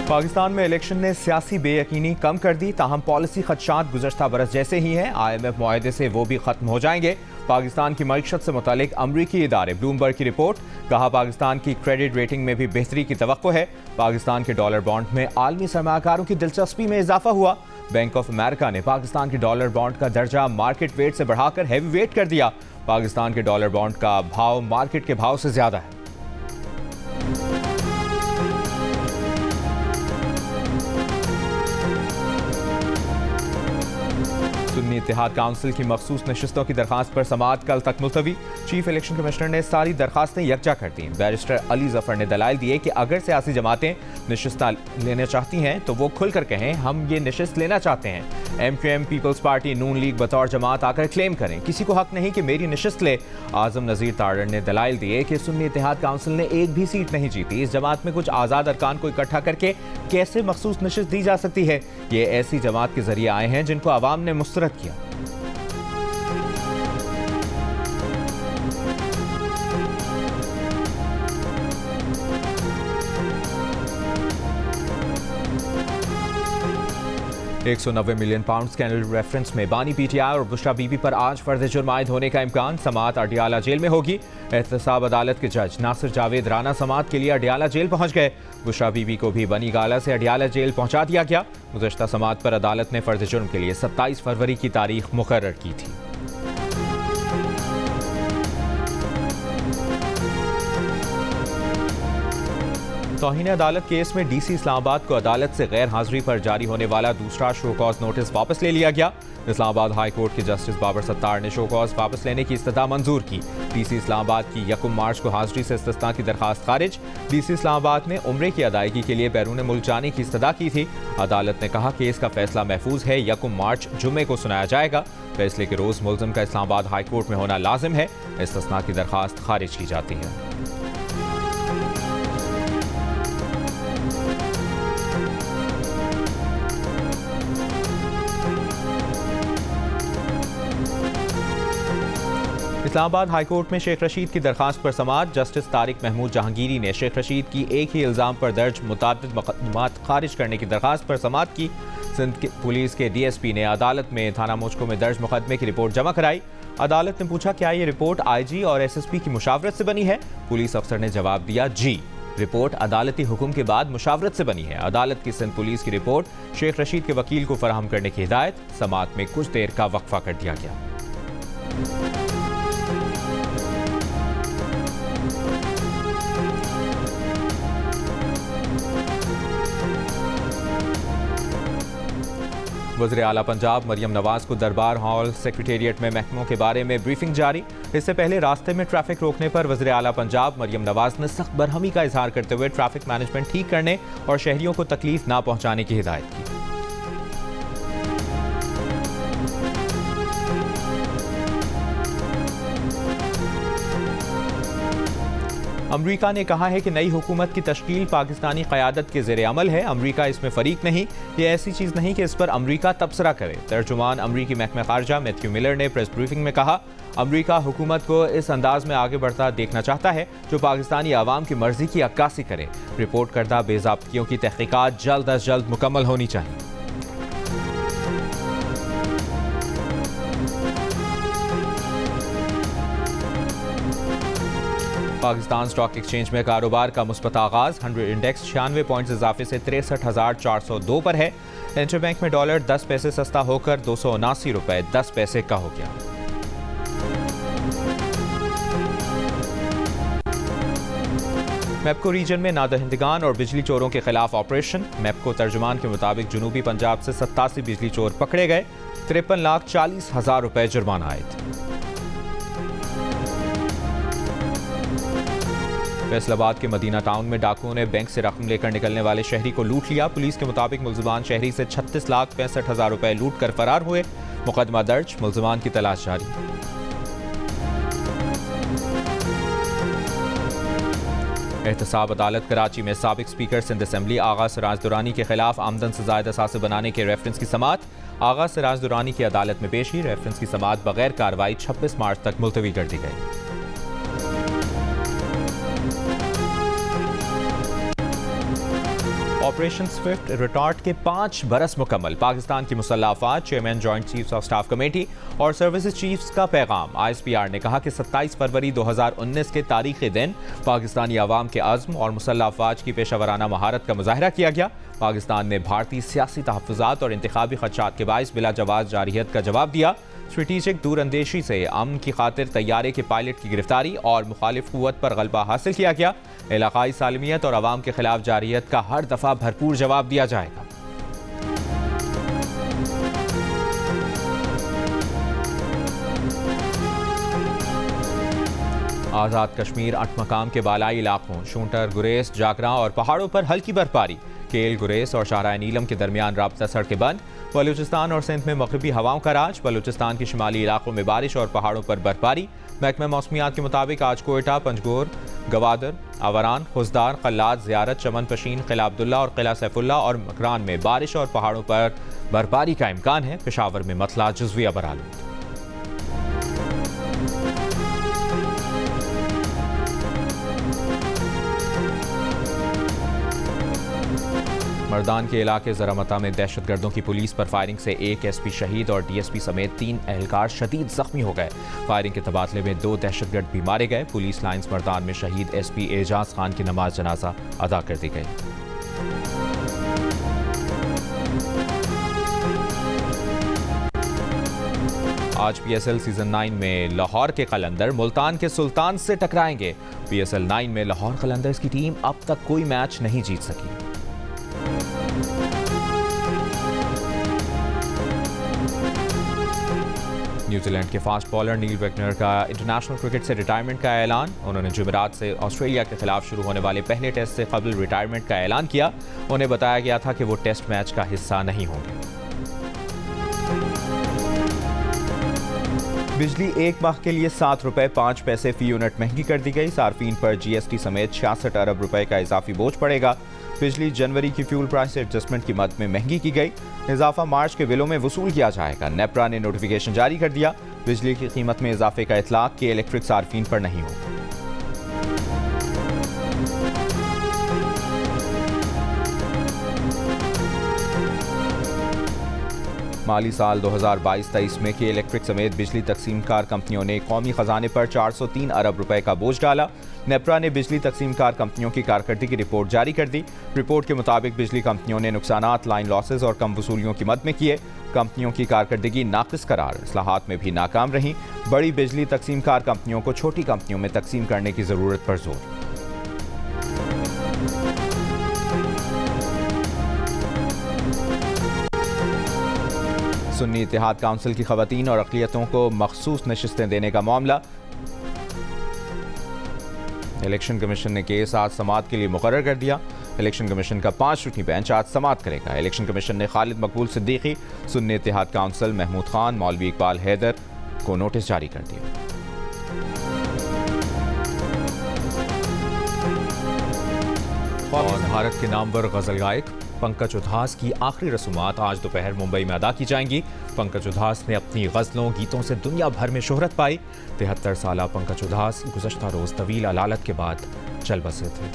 पाकिस्तान में इलेक्शन ने सियासी बेयकीनी कम कर दी, ताहम पॉलिसी खदशात गुज़श्ता बरस जैसे ही हैं। IMF मुआहदे से वो भी खत्म हो जाएंगे। पाकिस्तान की मईशत से मुतालिक अमरीकी इदारे ब्लूमबर्ग की रिपोर्ट, कहा पाकिस्तान की क्रेडिट रेटिंग में भी बेहतरी की तवक्को है। पाकिस्तान के डॉलर बॉन्ड में आलमी सरमाकारों की दिलचस्पी में इजाफा हुआ। बैंक ऑफ अमेरिका ने पाकिस्तान के डॉलर बॉन्ड का दर्जा मार्केट वेट से बढ़ाकर हैवी वेट कर दिया। पाकिस्तान के डॉलर बॉन्ड का भाव मार्केट के भाव से ज्यादा है। सुन्नी इत्तेहाद काउंसिल की मखसूस नशिस्तों की दरखास्त पर समाअत कल तक मुलतवी। चीफ इलेक्शन कमिश्नर ने सारी दरखास्तें यकजा कर दी। बैरिस्टर अली जफर ने दलाइल दिए कि अगर सियासी जमातें नशिस्ता लेना चाहती हैं तो वो खुलकर कहें हम ये नशिस्त लेना चाहते हैं। MQM, पीपल्स पार्टी, नून लीग बतौर जमात आकर क्लेम करें, किसी को हक नहीं कि मेरी नशिस्त ले। आजम नज़ीर तारड़ ने दलाइल दिए कि सुन्नी इत्तेहाद काउंसिल ने एक भी सीट नहीं जीती। इस जमात में कुछ आज़ाद अरकान को इकट्ठा करके कैसे मखसूस नशिस्त दी जा सकती है। ये ऐसी जमात के जरिए आए हैं जिनको अवाम ने मुस्तरद किया। £190 मिलियन स्कैंडल रेफरेंस में बानी PTI और बुशरा बीबी पर आज फर्द जुर्म आयद होने का इम्कान। समाअत अडियाला जेल में होगी। एहतसाब अदालत के जज नासिर जावेद राना समाअत के लिए अडियाला जेल पहुंच गए। बुशरा बीबी को भी बनी गाला से अडियाला जेल पहुंचा दिया गया। गुज़श्ता समाअत पर अदालत ने फर्द जुर्म के लिए 27 फरवरी की तारीख मुकर्रर की थी। तौहीन अदालत केस में DC इस्लामाबाद को अदालत से गैर हाजिरी पर जारी होने वाला दूसरा शो कॉज नोटिस वापस ले लिया गया। इस्लामाबाद हाई कोर्ट के जस्टिस बाबर सत्तार ने शो कॉज वापस लेने की इस्तदा मंजूर की। DC इस्लामाबाद की 1 मार्च को हाजिरी से इस्तिस्ना की दरखास्त खारिज। DC इस्लामाबाद ने उम्रे की अदायगी के लिए बैरून मुल्क जाने की इस्तदा की थी। अदालत ने कहा केस का फैसला महफूज है। 1 मार्च जुम्मे को सुनाया जाएगा। फैसले के रोज मुल्ज़िम का इस्लामाबाद हाई कोर्ट में होना लाजिम है। इस्तिस्ना की दरखास्त खारिज की जाती है। इस्लामाबाद हाई कोर्ट में शेख रशीद की दरखास्त पर समाअत। जस्टिस तारिक महमूद जहांगीरी ने शेख रशीद की एक ही इल्ज़ाम पर दर्ज मुताद्दिद मुकदमात खारिज करने की दरखास्त पर समाअत की। सिंध पुलिस के DSP ने अदालत में थाना मुझको में दर्ज मुकदमे की रिपोर्ट जमा कराई। अदालत ने पूछा क्या ये रिपोर्ट IG और SSP की मुशावरत से बनी है। पुलिस अफसर ने जवाब दिया जी, रिपोर्ट अदालती हुक्म के बाद मुशावरत से बनी है। अदालत की सिंध पुलिस की रिपोर्ट शेख रशीद के वकील को फराहम करने की हिदायत। समाअत में कुछ देर का वक्फा कर दिया गया। वज़ीर आला पंजाब मरियम नवाज को दरबार हॉल सेक्रेटेरिएट में महकमों के बारे में ब्रीफिंग जारी। इससे पहले रास्ते में ट्रैफिक रोकने पर वज़ीर आला पंजाब मरियम नवाज ने सख्त बरहमी का इजहार करते हुए ट्रैफिक मैनेजमेंट ठीक करने और शहरियों को तकलीफ ना पहुंचाने की हिदायत की। अमरीका ने कहा है कि नई हुकूमत की तश्कील पाकिस्तानी क़यादत के ज़ेर अमल है। अमरीका इसमें फ़रीक नहीं। ये ऐसी चीज़ नहीं कि इस पर अमरीका तबसरा करे। तर्जुमान अमरीकी महकमा ख़ारजा मैथ्यू मिलर ने प्रेस ब्रीफिंग में कहा अमरीका हुकूमत को इस अंदाज में आगे बढ़ता देखना चाहता है जो पाकिस्तानी आवाम की मर्जी की अक्कासी करे। रिपोर्ट करदा बेज़ाब्तियों की तहक़ीक़ात जल्द अज जल्द मुकम्मल होनी चाहिए। पाकिस्तान स्टॉक एक्सचेंज में कारोबार का मुस्बत आगाज। 100 इंडेक्स 96 पॉइंट्स इजाफे से 63,402 पर है। इंटरबैंक में डॉलर 10 पैसे सस्ता होकर ₹279.10 का हो गया। मेपको रीजन में नादहिंदगान और बिजली चोरों के खिलाफ ऑपरेशन। मेपको तर्जुमान के मुताबिक जनूबी पंजाब से 87 बिजली चोर पकड़े गए। 53,40,000 रुपए जुर्माना आयद। फैसलाबाद के मदीना टाउन में डाकुओं ने बैंक से रकम लेकर निकलने वाले शहरी को लूट लिया। पुलिस के मुताबिक मुल्ज़िमान शहरी से 36,65,000 रुपए लूट कर फरार हुए। मुकदमा दर्ज, मुल्ज़िमान की तलाश जारी। एहतसाब अदालत कराची में साबिक स्पीकर सिंध असेंबली आगा सिराज दुरानी के खिलाफ आमदन से ज़ायद असासे बनाने के रेफरेंस की समाअत। आगा सिराज दुरानी की अदालत में पेशी। रेफरेंस की समाअत बगैर कार्रवाई 26 मार्च तक मुलतवी कर दी गई। ऑपरेशन स्विफ्ट रिटॉर्ट के 5 बरस मुकम्मल। पाकिस्तान की मुसल्लह अफवाज, chairman joint chiefs of staff committee और सर्विसेज चीफ्स का पैगाम। ISPR ने कहा कि 27 फरवरी 2019 के तारीखी दिन पाकिस्तानी अवाम के अज़्म और मुसल्लह अफवाज की पेशावराना महारत का मुजाहरा किया गया। पाकिस्तान ने भारतीय सियासी तहफ़्फ़ुज़ात और इंतखाबी खदशात के बाइस बिला जवाज़ जारियत का जवाब दिया। स्ट्रेटेजिक दूरअंदेशी से अमन की खातिर तैयारे के पायलट की गिरफ्तारी और मुखालिफ कुव्वत पर गलबा हासिल किया गया। इलाकाई सालमियत और अवाम के खिलाफ जारियत का हर दफ़ा भरपूर जवाब दिया जाएगा। आज़ाद कश्मीर अटमकाम के बालाई इलाकों शूटर, गुरेज, जागरा और पहाड़ों पर हल्की बर्फबारी। केल, गुरेज और शाहराह नीलम के दरमियान राब्ता सड़कें बंद। बलूचिस्तान और सिंध में मगरबी हवाओं का राज। बलूचिस्तान के शिमाली इलाकों में बारिश और पहाड़ों पर बर्फबारी। महकमा मौसमियात के मुताबिक आज कोयटा, पंजगोर, गवादर, अवरान, खुजदार, कल्लात, ज़ियारत, चमन पशीन, किला अब्दुल्ला और किला सैफुल्ला और मकरान में बारिश और पहाड़ों पर बर्फबारी का इम्कान है। पेशावर में मतला जुज़वी बरालूद। मर्दान के इलाके ज़रामता में दहशतगर्दों की पुलिस पर फायरिंग से एक SP शहीद और DSP समेत 3 एहलकार शदीद जख्मी हो गए। फायरिंग के तबादले में 2 दहशतगर्द भी मारे गए। पुलिस लाइन्स मर्दान में शहीद SP एजाज खान की नमाज जनाजा अदा कर दी गई। आज PSL सीजन 9 में लाहौर के कलंदर मुल्तान के सुल्तान से टकराएंगे। PSL 9 में लाहौर कलंदर्स की टीम अब तक कोई मैच नहीं जीत सकी। न्यूजीलैंड के फास्ट बॉलर नील वेगनर का इंटरनेशनल क्रिकेट से रिटायरमेंट का ऐलान। उन्होंने जुमेरात से ऑस्ट्रेलिया के खिलाफ शुरू होने वाले पहले टेस्ट से कबल रिटायरमेंट का ऐलान किया। उन्हें बताया गया था कि वो टेस्ट मैच का हिस्सा नहीं होंगे। बिजली एक माह के लिए 7 रुपये 5 पैसे फी यूनिट महंगी कर दी गई। सार्फिन पर GST समेत 66 अरब रुपए का इजाफी बोझ पड़ेगा। बिजली जनवरी की फ्यूल प्राइस एडजस्टमेंट की मद में महंगी की गई। इजाफा मार्च के बिलों में वसूल किया जाएगा। नेपरा ने नोटिफिकेशन जारी कर दिया। बिजली की कीमत में इजाफे का इतलाक कि इलेक्ट्रिक सार्फिन पर नहीं हो। माली साल 2022-23 में के इलेक्ट्रिक समेत बिजली तकसीमकार कंपनियों ने कौमी खजाने पर 403 अरब रुपए का बोझ डाला। नेपरा ने बिजली तकसीमकार कंपनियों की कारकर्दगी की रिपोर्ट जारी कर दी। रिपोर्ट के मुताबिक बिजली कंपनियों ने नुकसानात, लाइन लॉसेज और कम वसूलियों की मद में किए। कंपनियों की कारकर्दगी नाकिस करार, इस्लाहात में भी नाकाम रही। बड़ी बिजली तकसीमकार कंपनियों को छोटी कंपनियों में तकसीम करने की जरूरत पर जोर। सुन्नी इत्तेहाद काउंसिल की खवातीन और अक़लियतों को मखसूस नशिस्तें देने का मामला। इलेक्शन कमीशन ने केस आज समाअत के लिए मुकर्रर कर दिया। इलेक्शन कमीशन का 5 रुकनी बेंच आज समाअत करेगा। इलेक्शन कमीशन ने खालिद मकबूल सिद्दीकी, सुन्नी इत्तेहाद काउंसिल, महमूद खान, मौलवी इकबाल हैदर को नोटिस जारी कर दिया। और भारत के नामवर गजल गायक पंकज उधास की आखिरी रसूमात आज दोपहर मुंबई में अदा की जाएंगी। पंकज उधास ने अपनी गज़लों, गीतों से दुनिया भर में शोहरत पाई। 73 साला पंकज उधास गुज़श्ता रोज़ तवील अलालत के बाद चल बसे थे।